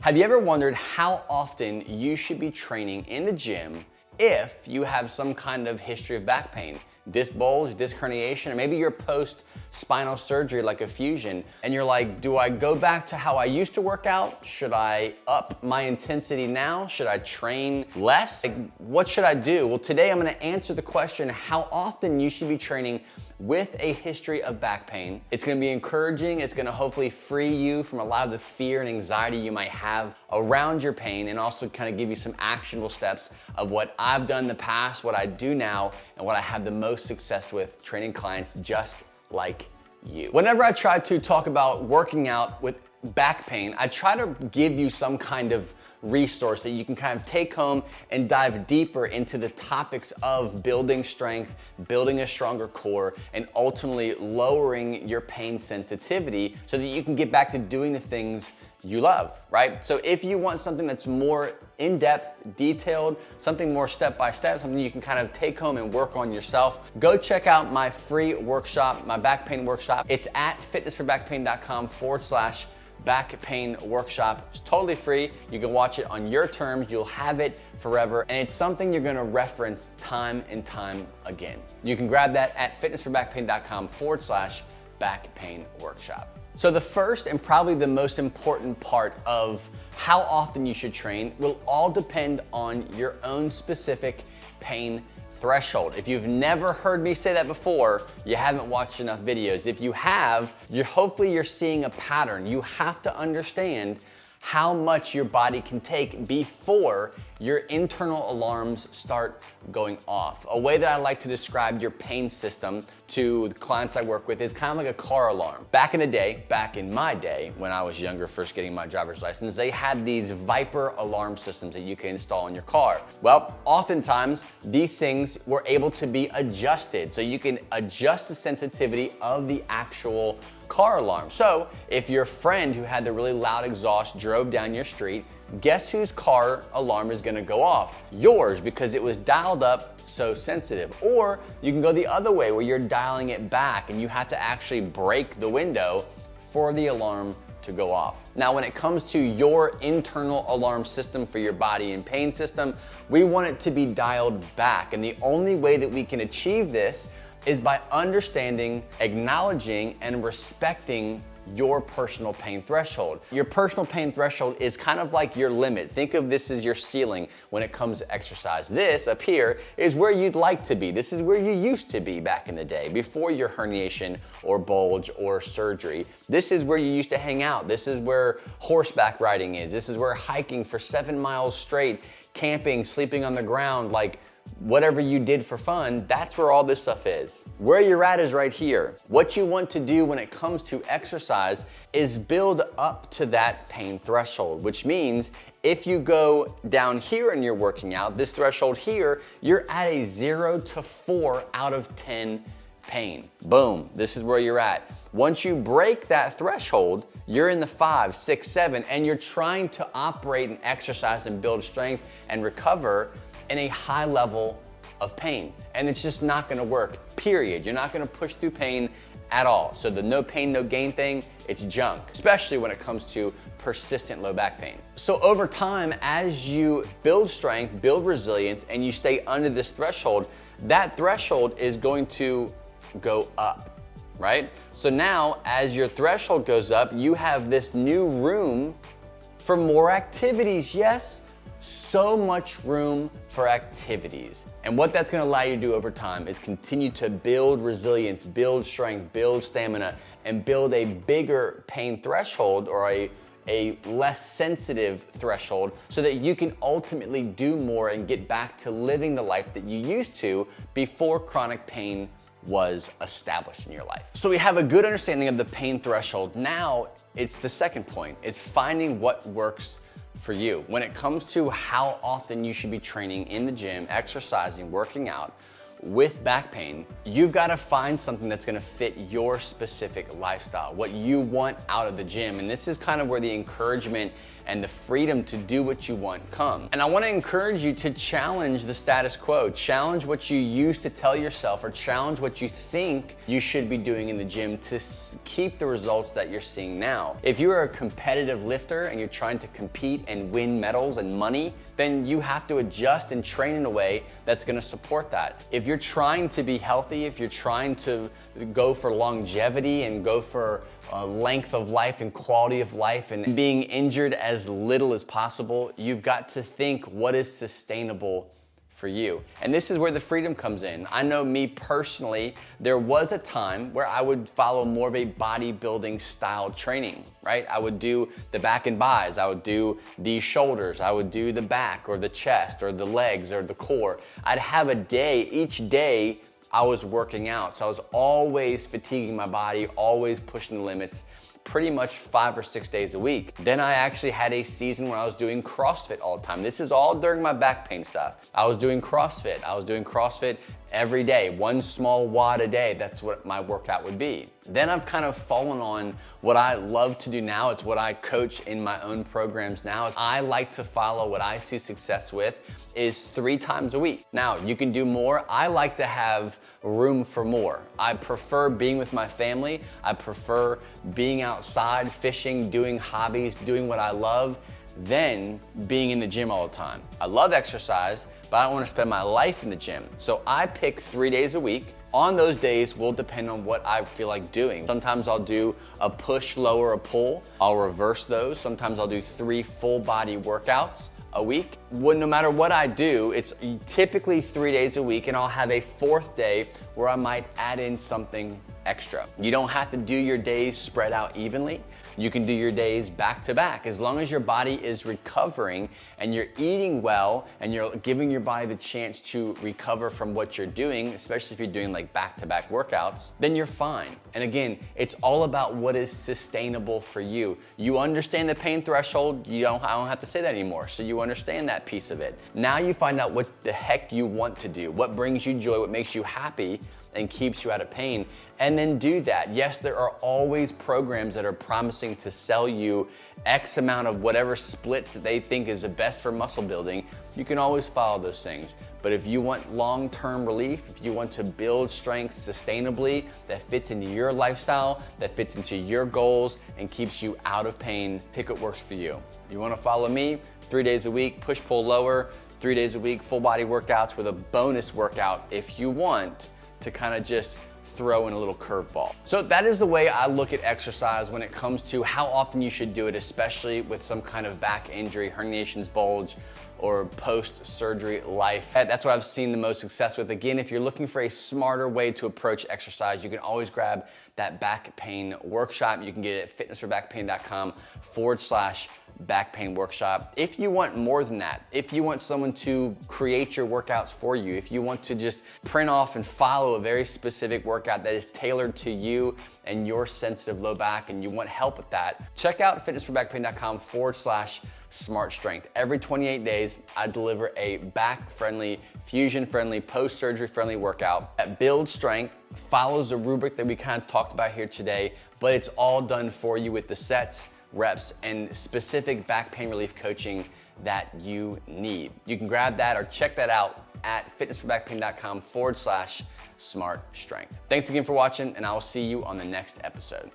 Have you ever wondered how often you should be training in the gym if you have some kind of history of back pain? Disc bulge, disc herniation, or maybe you're post-spinal surgery like a fusion, and you're like, do I go back to how I used to work out? Should I up my intensity now? Should I train less? What should I do? Well, today I'm gonna answer the question how often you should be training with a history of back pain. It's gonna be encouraging. It's gonna hopefully free you from a lot of the fear and anxiety you might have around your pain, and also kind of give you some actionable steps of what I've done in the past, what I do now, and what I have the most success with training clients just like you. Whenever I try to talk about working out with back pain, I try to give you some kind of resource that you can kind of take home and dive deeper into the topics of building strength, building a stronger core, and ultimately lowering your pain sensitivity so that you can get back to doing the things you love, right? So if you want something that's more in-depth, detailed, something more step-by-step, something you can kind of take home and work on yourself, go check out my free workshop, my back pain workshop. It's at fitnessforbackpain.com/back pain workshop. It's totally free. You can watch it on your terms. You'll have it forever. And it's something you're gonna reference time and time again. You can grab that at fitnessforbackpain.com/back pain workshop. So the first and probably the most important part of how often you should train will all depend on your own specific pain threshold. If you've never heard me say that before, you haven't watched enough videos. If you have, hopefully you're seeing a pattern. You have to understand how much your body can take before your internal alarms start going off. A way that I like to describe your pain system to the clients I work with is kind of like a car alarm. Back in the day, back in my day, when I was younger, first getting my driver's license, they had these Viper alarm systems that you can install in your car. Well, oftentimes these things were able to be adjusted. So you can adjust the sensitivity of the actual car alarm. So if your friend who had the really loud exhaust drove down your street, guess whose car alarm is gonna go off? Yours, because it was dialed up so sensitive. Or you can go the other way where you're dialing it back and you have to actually break the window for the alarm to go off. Now, when it comes to your internal alarm system for your body and pain system, we want it to be dialed back. And the only way that we can achieve this is by understanding, acknowledging, and respecting your personal pain threshold. Your personal pain threshold is kind of like your limit. Think of this as your ceiling when it comes to exercise. This up here is where you'd like to be. This is where you used to be back in the day, before your herniation or bulge or surgery. This is where you used to hang out. This is where horseback riding is. This is where hiking for 7 miles straight, camping, sleeping on the ground, like whatever you did for fun, that's where all this stuff is. Where you're at is right here. What you want to do when it comes to exercise is build up to that pain threshold, which means if you go down here and you're working out, this threshold here, you're at a 0 to 4 out of 10 pain. Boom, this is where you're at. Once you break that threshold, you're in the 5, 6, 7, and you're trying to operate and exercise and build strength and recover in a high level of pain. And it's just not gonna work, period. You're not gonna push through pain at all. So the no pain, no gain thing, it's junk, especially when it comes to persistent low back pain. So over time, as you build strength, build resilience, and you stay under this threshold, that threshold is going to go up, right? So now, as your threshold goes up, you have this new room for more activities. Yes, so much room for activities. And what that's gonna allow you to do over time is continue to build resilience, build strength, build stamina, and build a bigger pain threshold or a less sensitive threshold so that you can ultimately do more and get back to living the life that you used to before chronic pain was established in your life. So we have a good understanding of the pain threshold. Now it's the second point. It's finding what works for you. When it comes to how often you should be training in the gym, exercising, working out with back pain, you've got to find something that's going to fit your specific lifestyle, what you want out of the gym. And this is kind of where the encouragement and the freedom to do what you want come. And I want to encourage you to challenge the status quo, challenge what you used to tell yourself, or challenge what you think you should be doing in the gym to keep the results that you're seeing now. If you are a competitive lifter and you're trying to compete and win medals and money, then you have to adjust and train in a way that's going to support that. If you're trying to be healthy, if you're trying to go for longevity and go for length of life and quality of life and being injured as little as possible, you've got to think what is sustainable for you. And this is where the freedom comes in. I know me personally, there was a time where I would follow more of a bodybuilding style training, right? I would do the back and buys, I would do the shoulders, I would do the back or the chest or the legs or the core. I'd have a day, each day I was working out. So I was always fatiguing my body, always pushing the limits, pretty much 5 or 6 days a week. Then I actually had a season where I was doing CrossFit all the time. This is all during my back pain stuff. I was doing CrossFit every day, one small wad a day. That's what my workout would be. Then I've kind of fallen on what I love to do now. It's what I coach in my own programs now. I like to follow what I see success with is 3 times a week. Now, you can do more. I like to have room for more. I prefer being with my family. I prefer being outside, fishing, doing hobbies, doing what I love, than being in the gym all the time. I love exercise, but I don't want to spend my life in the gym. So I pick 3 days a week. On those days will depend on what I feel like doing. Sometimes I'll do a push, lower, a pull. I'll reverse those. Sometimes I'll do 3 full body workouts a week. No matter what I do, it's typically 3 days a week, and I'll have a 4th day where I might add in something extra. You don't have to do your days spread out evenly. You can do your days back to back. As long as your body is recovering and you're eating well and you're giving your body the chance to recover from what you're doing, especially if you're doing like back-to-back workouts, then you're fine. And again, it's all about what is sustainable for you. You understand the pain threshold. I don't have to say that anymore. So you understand that piece of it. Now you find out what the heck you want to do, what brings you joy, what makes you happy, and keeps you out of pain, and then do that. Yes, there are always programs that are promising to sell you X amount of whatever splits that they think is the best for muscle building. You can always follow those things. But if you want long-term relief, if you want to build strength sustainably that fits into your lifestyle, that fits into your goals and keeps you out of pain, pick what works for you. You want to follow me 3 days a week, push, pull, lower, 3 days a week, full body workouts with a bonus workout if you want to kind of just throw in a little curveball. So that is the way I look at exercise when it comes to how often you should do it, especially with some kind of back injury, herniations, bulge, or post-surgery life. That's what I've seen the most success with. Again, if you're looking for a smarter way to approach exercise, you can always grab that back pain workshop. You can get it at fitnessforbackpain.com/back pain workshop. If you want more than that, if you want someone to create your workouts for you, if you want to just print off and follow a very specific workout that is tailored to you and your sensitive low back and you want help with that, check out fitnessforbackpain.com/smart strength. Every 28 days, I deliver a back-friendly, fusion-friendly, post-surgery-friendly workout that builds strength, follows the rubric that we kind of talked about here today, but it's all done for you with the sets, reps, and specific back pain relief coaching that you need. You can grab that or check that out at fitnessforbackpain.com/smart strength. Thanks again for watching, and I will see you on the next episode.